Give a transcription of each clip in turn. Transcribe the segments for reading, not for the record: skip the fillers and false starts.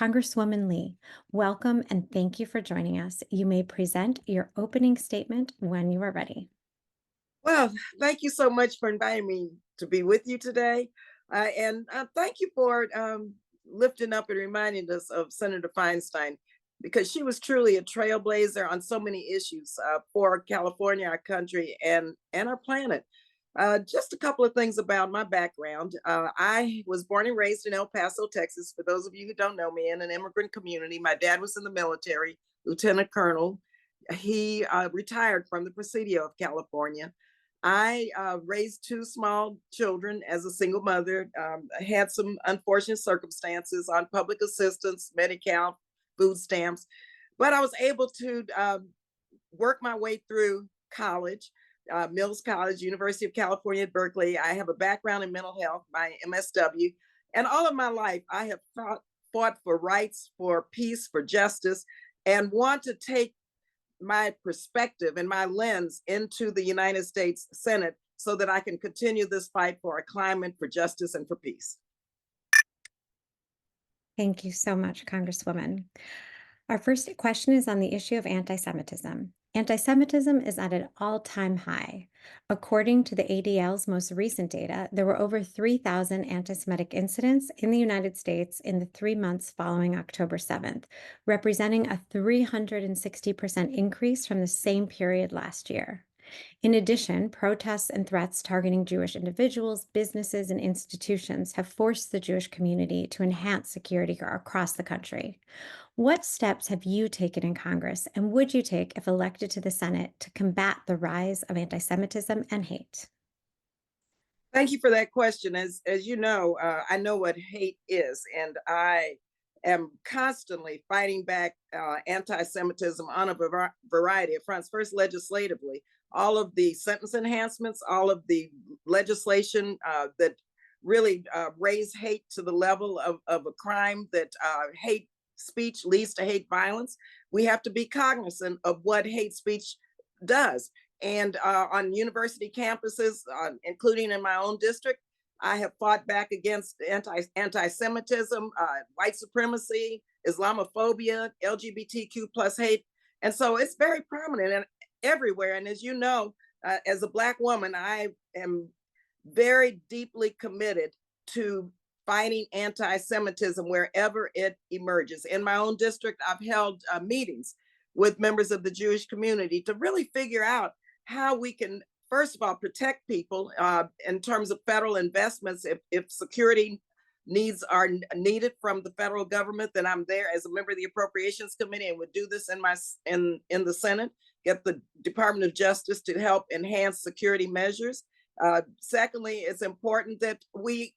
Congresswoman Lee, welcome and thank you for joining us. You may present your opening statement when you are ready. Well, thank you so much for inviting me to be with you today. And thank you for lifting up and reminding us of Senator Feinstein, because she was truly a trailblazer on so many issues for California, our country, and our planet. Just a couple of things about my background. I was born and raised in El Paso, Texas. For those of you who don't know me, in an immigrant community. My dad was in the military, Lieutenant Colonel. He retired from the Presidio of California. I raised two small children as a single mother. I had some unfortunate circumstances on public assistance, Medi-Cal, food stamps, but I was able to work my way through college, Mills College, University of California at Berkeley. I have a background in mental health, my MSW, and all of my life I have fought for rights, for peace, for justice, and want to take my perspective and my lens into the United States Senate so that I can continue this fight for our climate, for justice, and for peace. Thank you so much, Congresswoman. Our first question is on the issue of anti Semitism. Anti Semitism is at an all time high. According to the ADL's most recent data, there were over 3,000 anti Semitic incidents in the United States in the 3 months following October 7th, representing a 360% increase from the same period last year. In addition, protests and threats targeting Jewish individuals, businesses, and institutions have forced the Jewish community to enhance security across the country. What steps have you taken in Congress and would you take if elected to the Senate to combat the rise of anti Semitism and hate? Thank you for that question. As you know, I know what hate is, and I am constantly fighting back anti-Semitism on a variety of fronts. First, legislatively, all of the sentence enhancements, all of the legislation that really raise hate to the level of a crime, that hate speech leads to hate violence. We have to be cognizant of what hate speech does. And on university campuses, including in my own district, I have fought back against anti-Semitism, white supremacy, Islamophobia, LGBTQ plus hate, and so it's very prominent and everywhere. And as you know, as a Black woman, I am very deeply committed to fighting anti-Semitism wherever it emerges. In my own district, I've held meetings with members of the Jewish community to really figure out how we can, first of all, protect people in terms of federal investments. If security needs are needed from the federal government, then I'm there as a member of the Appropriations Committee and would do this in the Senate. Get the Department of Justice to help enhance security measures. Secondly, it's important that we,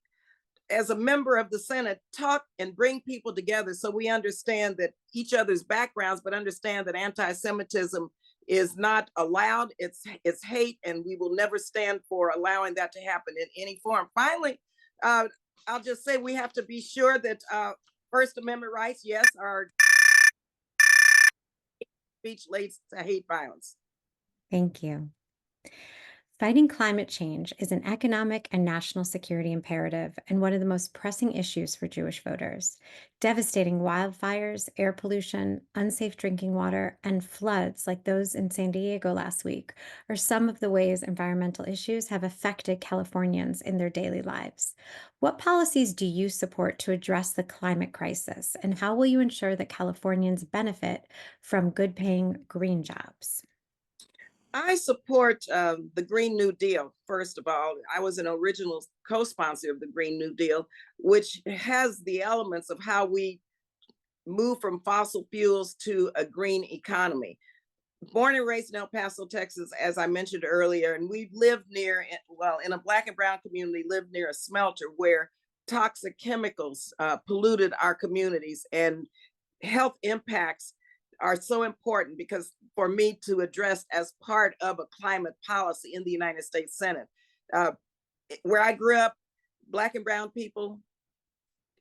as a member of the Senate, talk and bring people together so we understand that each other's backgrounds, but understand that anti-Semitism is not allowed. It's hate, and we will never stand for allowing that to happen in any form. Finally, I'll just say we have to be sure that First Amendment rights, yes, our speech leads to hate violence. Thank you. Fighting climate change is an economic and national security imperative and one of the most pressing issues for Jewish voters. Devastating wildfires, air pollution, unsafe drinking water, and floods like those in San Diego last week are some of the ways environmental issues have affected Californians in their daily lives. What policies do you support to address the climate crisis, and how will you ensure that Californians benefit from good paying green jobs? I support the Green New Deal. First of all, I was an original co-sponsor of the Green New Deal, which has the elements of how we move from fossil fuels to a green economy. Born and raised in El Paso, Texas, as I mentioned earlier, and we lived near, well, in a Black and brown community, lived near a smelter where toxic chemicals polluted our communities, and health impacts are so important because for me to address as part of a climate policy in the United States Senate. Uh, where I grew up, Black and brown people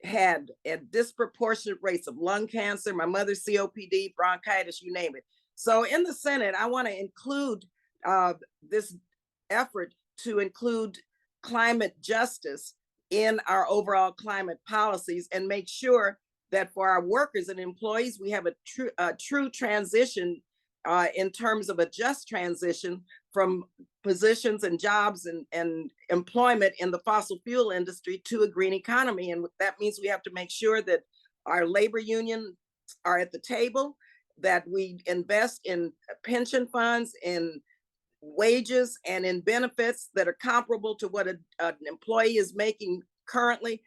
had a disproportionate rates of lung cancer, my mother's COPD, bronchitis, you name it. So in the Senate, I want to include this effort to include climate justice in our overall climate policies and make sure that for our workers and employees, we have a true transition in terms of a just transition from positions and jobs and employment in the fossil fuel industry to a green economy. And that means we have to make sure that our labor unions are at the table, that we invest in pension funds, in wages, and in benefits that are comparable to what an employee is making currently,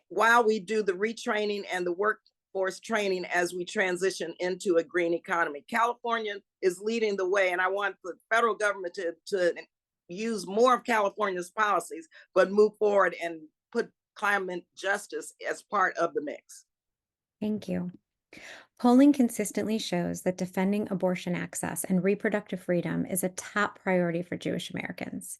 while we do the retraining and the workforce training as we transition into a green economy. California is leading the way, and I want the federal government to use more of California's policies, but move forward and put climate justice as part of the mix. Thank you. Polling consistently shows that defending abortion access and reproductive freedom is a top priority for Jewish Americans.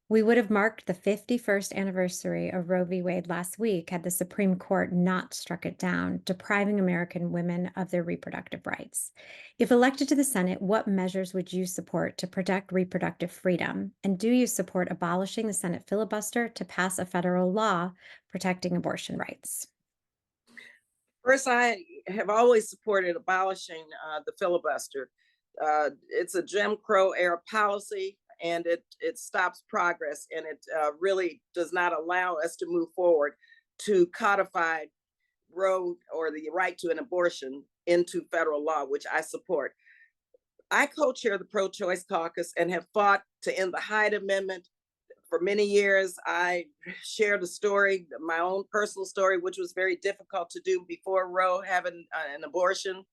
We would have marked the 51st anniversary of Roe v. Wade last week had the Supreme Court not struck it down, depriving American women of their reproductive rights. If elected to the Senate, what measures would you support to protect reproductive freedom? And do you support abolishing the Senate filibuster to pass a federal law protecting abortion rights? First, I have always supported abolishing the filibuster. It's a Jim Crow era policy, and it stops progress, and it really does not allow us to move forward to codify Roe or the right to an abortion into federal law, which I support. I co-chair the pro-choice caucus and have fought to end the Hyde Amendment for many years. I shared a story, my own personal story, which was very difficult to do before Roe having an abortion.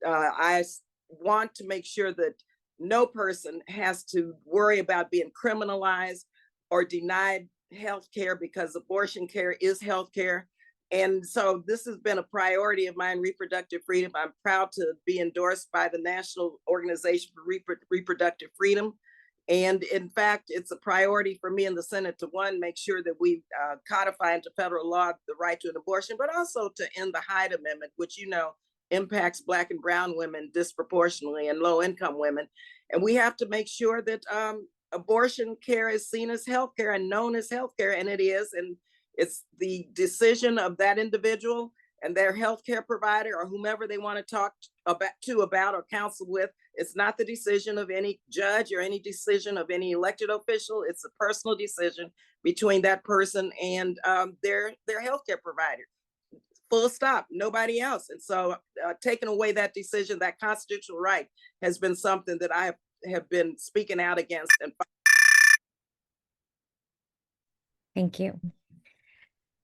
Want to make sure that no person has to worry about being criminalized or denied health care, because abortion care is health care. And so this has been a priority of mine, reproductive freedom. I'm proud to be endorsed by the National Organization for Reproductive Freedom. And in fact, it's a priority for me in the Senate to, one, make sure that we codify into federal law the right to an abortion, but also to end the Hyde Amendment, which, impacts Black and brown women disproportionately and low income women. And we have to make sure that abortion care is seen as healthcare and known as healthcare, and it is. And it's the decision of that individual and their healthcare provider or whomever they want to talk about or counsel with. It's not the decision of any judge or any decision of any elected official. It's a personal decision between that person and their healthcare provider. Full stop, nobody else. And so taking away that decision, that constitutional right, has been something that I have been speaking out against. And Thank you.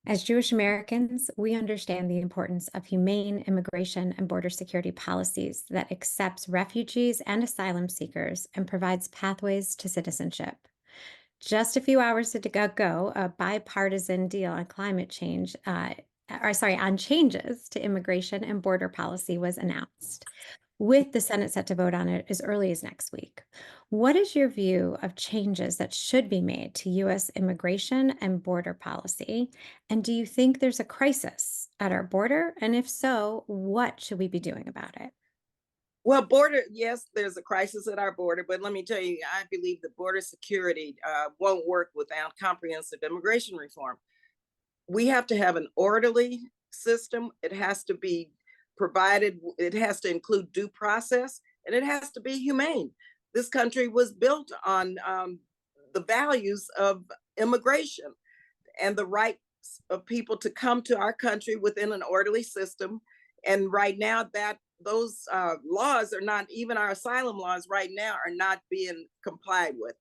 As Jewish Americans, we understand the importance of humane immigration and border security policies that accepts refugees and asylum seekers and provides pathways to citizenship. Just a few hours ago, a bipartisan deal on climate change, on changes to immigration and border policy was announced, with the Senate set to vote on it as early as next week. What is your view of changes that should be made to U.S. immigration and border policy? And do you think there's a crisis at our border? And if so, what should we be doing about it? well, yes, there's a crisis at our border, but let me tell you, I believe that border security won't work without comprehensive immigration reform. We have to have an orderly system. It has to be provided, it has to include due process, and it has to be humane. This country was built on the values of immigration and the rights of people to come to our country within an orderly system. And right now, that those laws are not, even our asylum laws right now are not being complied with.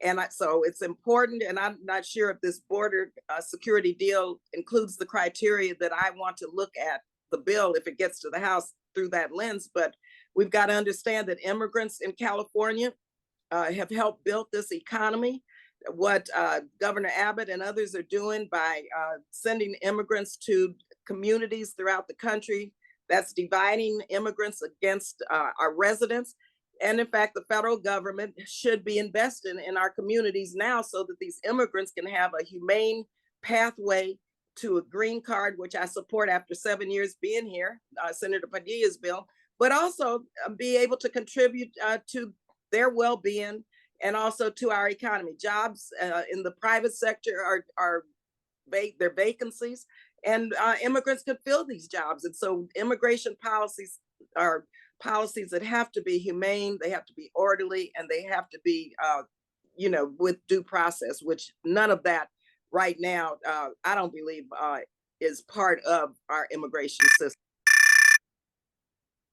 And so it's important, and I'm not sure if this border security deal includes the criteria that I want to look at the bill if it gets to the House through that lens. But we've got to understand that immigrants in California have helped build this economy. What Governor Abbott and others are doing by sending immigrants to communities throughout the country, that's dividing immigrants against our residents. And in fact, the federal government should be investing in our communities now so that these immigrants can have a humane pathway to a green card, which I support after 7 years being here, Senator Padilla's bill, but also be able to contribute to their well-being and also to our economy. Jobs in the private sector are their vacancies, and immigrants could fill these jobs. And so immigration policies are policies that have to be humane, they have to be orderly, and they have to be, with due process, which none of that right now, I don't believe is part of our immigration system.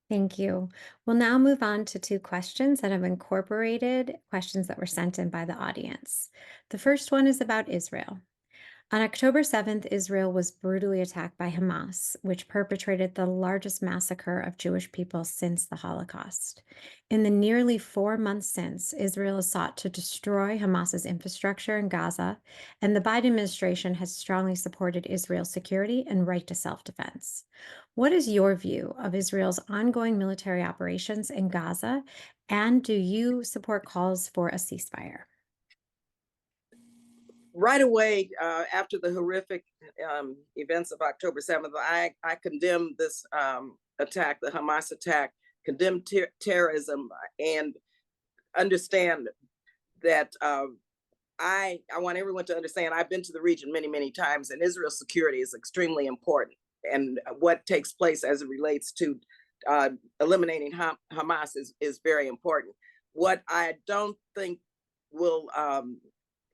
Thank you. We'll now move on to two questions that have incorporated questions that were sent in by the audience. The first one is about Israel. On October 7th, Israel was brutally attacked by Hamas, which perpetrated the largest massacre of Jewish people since the Holocaust. In the nearly 4 months since, Israel has sought to destroy Hamas's infrastructure in Gaza, and the Biden administration has strongly supported Israel's security and right to self defense. What is your view of Israel's ongoing military operations in Gaza, and do you support calls for a ceasefire? Right away after the horrific events of October 7th, I condemned this attack, the Hamas attack, condemned terrorism, and understand that I want everyone to understand I've been to the region many, many times, and Israel's security is extremely important. And what takes place as it relates to uh, eliminating Hamas is very important. What I don't think will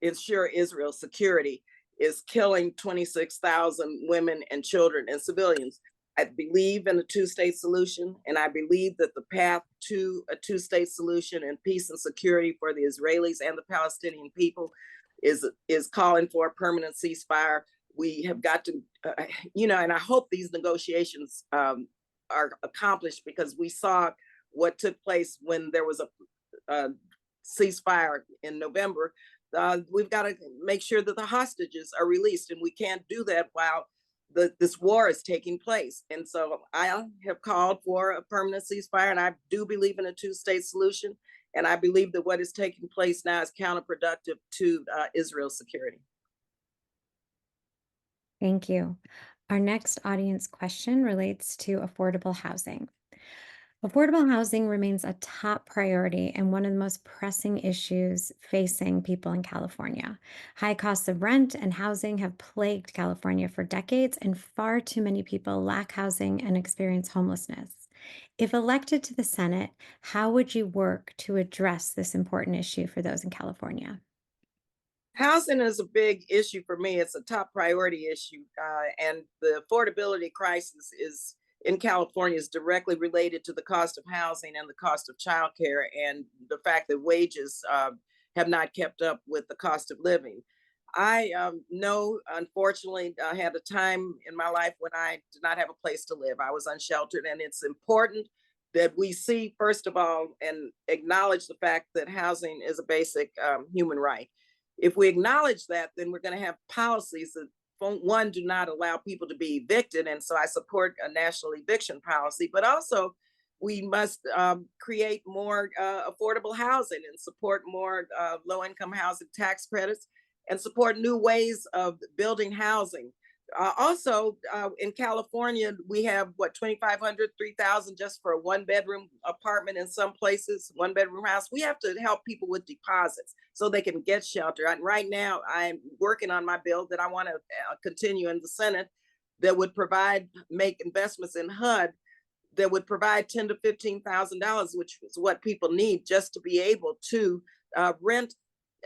ensure Israel's security is killing 26,000 women and children and civilians. I believe in a two-state solution, and I believe that the path to a two-state solution and peace and security for the Israelis and the Palestinian people is calling for a permanent ceasefire. We have got to, and I hope these negotiations are accomplished, because we saw what took place when there was a ceasefire in November. We've got to make sure that the hostages are released, and we can't do that while this war is taking place. And so I have called for a permanent ceasefire, and I do believe in a two-state solution. And I believe that what is taking place now is counterproductive to Israel's security. Thank you. Our next audience question relates to affordable housing. Affordable housing remains a top priority and one of the most pressing issues facing people in California. High costs of rent and housing have plagued California for decades, and far too many people lack housing and experience homelessness. If elected to the Senate, how would you work to address this important issue for those in California? Housing is a big issue for me. It's a top priority issue, and the affordability crisis is in California is directly related to the cost of housing and the cost of childcare, and the fact that wages have not kept up with the cost of living. I know, unfortunately, I had a time in my life when I did not have a place to live. I was unsheltered, and it's important that we see, first of all, and acknowledge the fact that housing is a basic human right. If we acknowledge that, then we're going to have policies that, one, do not allow people to be evicted. And so I support a national eviction policy, but also we must create more affordable housing and support more low income housing tax credits and support new ways of building housing. Also, in California, we have what, 2,500, 3,000 just for a one bedroom apartment in some places, one bedroom house. We have to help people with deposits so they can get shelter. And right now, I'm working on my bill that I want to continue in the Senate that would make investments in HUD that would provide $10,000 to $15,000, which is what people need just to be able to rent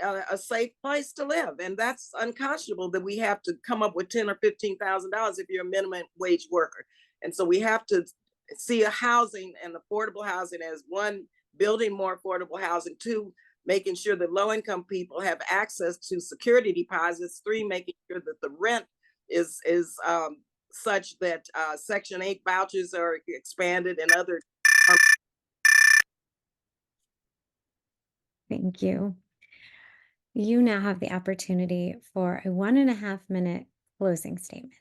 a safe place to live. And that's unconscionable that we have to come up with $10,000 or $15,000 if you're a minimum wage worker. And so we have to see a housing and affordable housing as, one, building more affordable housing, two, making sure that low income people have access to security deposits, three, making sure that the rent is such that Section 8 vouchers are expanded and other. Thank you. You now have the opportunity for a 1.5 minute closing statement.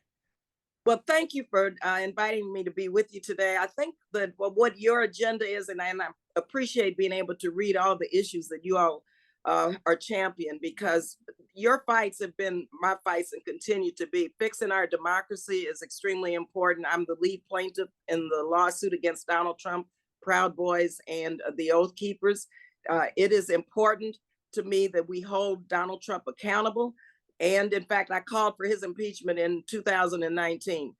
Well, thank you for inviting me to be with you today. I think that what your agenda is, and I appreciate being able to read all the issues that you all are champion, because your fights have been my fights and continue to be. Fixing our democracy is extremely important. I'm the lead plaintiff in the lawsuit against Donald Trump, Proud Boys, and the Oath Keepers. It is important to me that we hold Donald Trump accountable, And in fact, I called for his impeachment in 2019.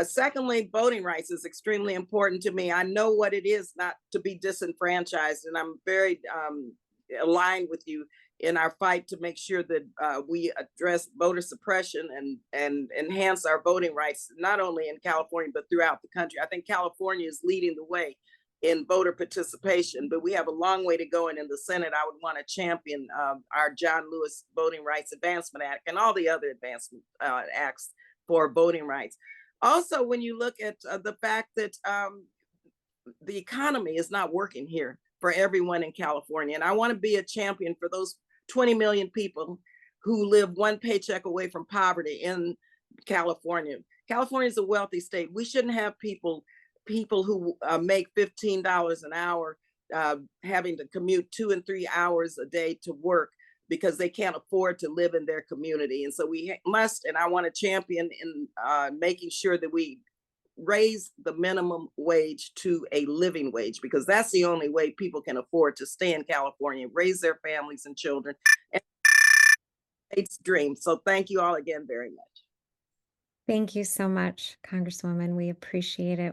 Secondly, voting rights is extremely important to me. I know what it is not to be disenfranchised, and I'm very aligned with you in our fight to make sure that we address voter suppression and enhance our voting rights, not only in California but throughout the country. I think California is leading the way in voter participation, but we have a long way to go. And in the Senate, I would want to champion our John Lewis Voting Rights Advancement Act and all the other advancement acts for voting rights. Also, when you look at the fact that the economy is not working here for everyone in California, and I want to be a champion for those 20 million people who live one paycheck away from poverty in California. California is a wealthy state. We shouldn't have people who make $15 an hour having to commute 2 and 3 hours a day to work because they can't afford to live in their community. And so we must, and I want to champion in making sure that we raise the minimum wage to a living wage, because that's the only way people can afford to stay in California, raise their families and children, and it's dream. So thank you all again very much. Thank you so much, Congresswoman. We appreciate it.